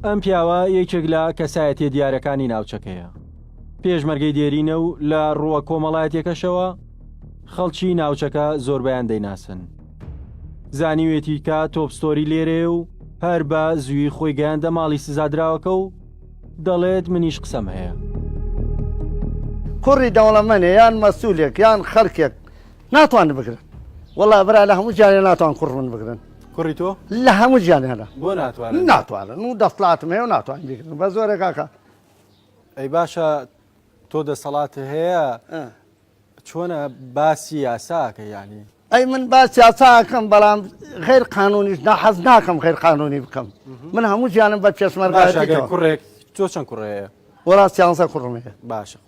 ئەم پیاوە یەکێک لە کەسایەتیە دیارەکانی ناوچەکەیە. پێشمەرگەی دێرینە و لە ڕووە کۆمەڵایەتێکەشەوە خەڵکی ناوچەکە زۆربیان دەیناسن. زانیوێتی کە تۆپستۆری لێرێ و هەر بە زووی خۆی گەیاندە ماڵی سزادراوەکە و دەڵێت منیش قسەم هەیە. کوڕی دەوڵەمەندێ یان مەسوولێک یان خەڵکێک ناتوان بگرن. وەڵا برا لە هەموو جارێ ناتوان کوڕ من بگرن. کوڕی تۆ؟ لە هەموو جیانێرە. بۆ ناتوانن؟ ناتوانن و دەسڵاتم هەیە و ناتوان بگرن بە زۆرێک کاکە. ئەی باشە تۆ دەسەڵاتت هەیە چۆنە باسی یاساکە یانی؟ ئەی من باسی یاساکەم بەڵام غیر قانونیش حەز ناکەم غیر قانونی بکەم. من هەموو جیانم بە پێشمەرگایەتیەوە. کوڕێک تۆ چەند کوڕەیە؟ وەڵا 13 کوڕم هەیە. باشە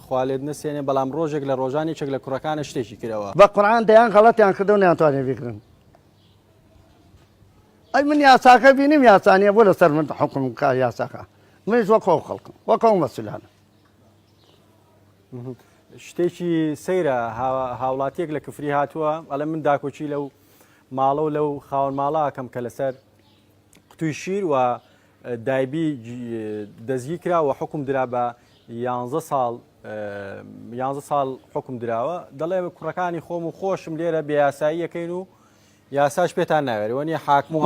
خوا لێت نەسێنێ بەڵام ڕۆژێک لە ڕۆژانێکێک لە کوڕەکانە شتێکی کردەوە. بە قورعان دەیان غەڵەتیان کردو و نەیانتوانێ بگرن. ئەی من یاساکە بینیم یاسانیە بۆ لەسەر من حکم کا یاساکە. منیش وەکو خەڵکم وەکو مەسئولانم. شتێکی سەیرە هاوڵاتیەک لە کفری هاتووە ئەڵێ من داکۆچی لەو ماڵە و لەو خاوەن ماڵاکەم کە لەسەر قوتووی شیر و دایبی دەزگی کرا و حکم درا بە 11 ساڵ حکم دراوە دەڵێ کوڕەکانی خۆم و خۆشم لێرە بێ یاسایی یەکەین و یاساش پێتان ناوێت وەنی حاکم و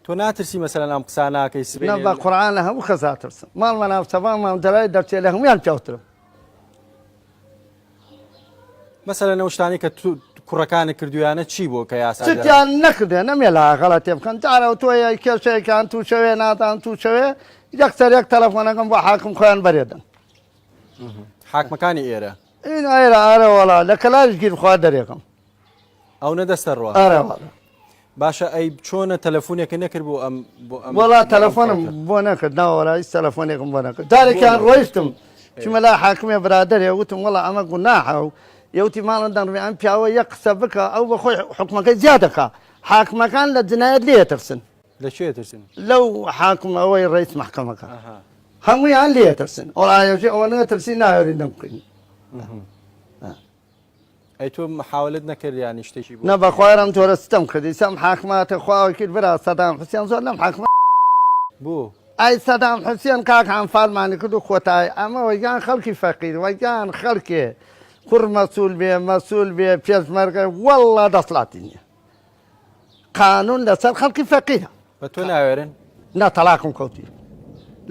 تۆ ناترسی مەسەلەن ئەم قساناکەی سبێ بە قورعان لە هەموو کەس ناترسم ماڵمە ناوچەبان مام دەرای دەرچێت لە هەمویان پیاوترم. مەسەلەن ئەو شتانی کە کوڕەکانی کردویانە چی بۆ کە یاسا چیان نەکردێ نەمێلا غەڵەتێ بکەن جارە تۆیە کێشەیەکان تووشەوێ ناتان تووشەوێ یەکسەرێک تەلەفۆنەکەم بۆ حاکم خۆیان بەرێدەن. حاکمەکانی ئێرە این ئێرە ئارەوەڵا لە کەلاش گیر خوا دەرێکم ئەو نەدەستە ڕوە ئارەوەڵا باشە ئەی چۆنە تەلەفۆنێکە نەکرد بۆ ئەم وەڵا تەلەفۆنم بۆ نەکرد ناوەڕا هیچ تەلەفۆنێکم بۆ نەکرد دارێکیان ڕۆیشتم چمەلا حاکمێ برادەرێ وتم وەڵا ئەمە گوناحە و یەوتی ماڵن دەڕێ ئەم پیاوە یەک قسە بکە ئەو بە خۆی حکومەکەی زیاد دەکا حاکمەکان لە جنایەت لێ ترسن. لەکوێ ترسن؟ لەو حاکم ئەوەی ڕئیس محکەمەکە هەموویان لێ ترسن ئۆڵایەژێ ئەوە نەترسی ناوێری دەمکەین. ئەی تۆ محاولت نەکرد یانی شتێکی نە بەخوارم تۆرە ستەم کردی سەم حاکماتە خواوە کرد برا سەدام حوسێن زۆر لەم حاکمە بوو ئای سەدام حوسێن کاک هەنفالمانی کرد و خۆتای ئەمە وەیگان خەڵکی فەقیر وەیگان خەڵکێ کوڕ مەسوول بێ پێشمەرگە وەڵڵا دەسڵاتی نییە قانون لەسەر خەڵکی فەقیرە بە تۆ ناوێرن؟ نا تەلاقم کەوتی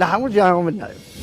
لە هەموو جیهان من ناوێت.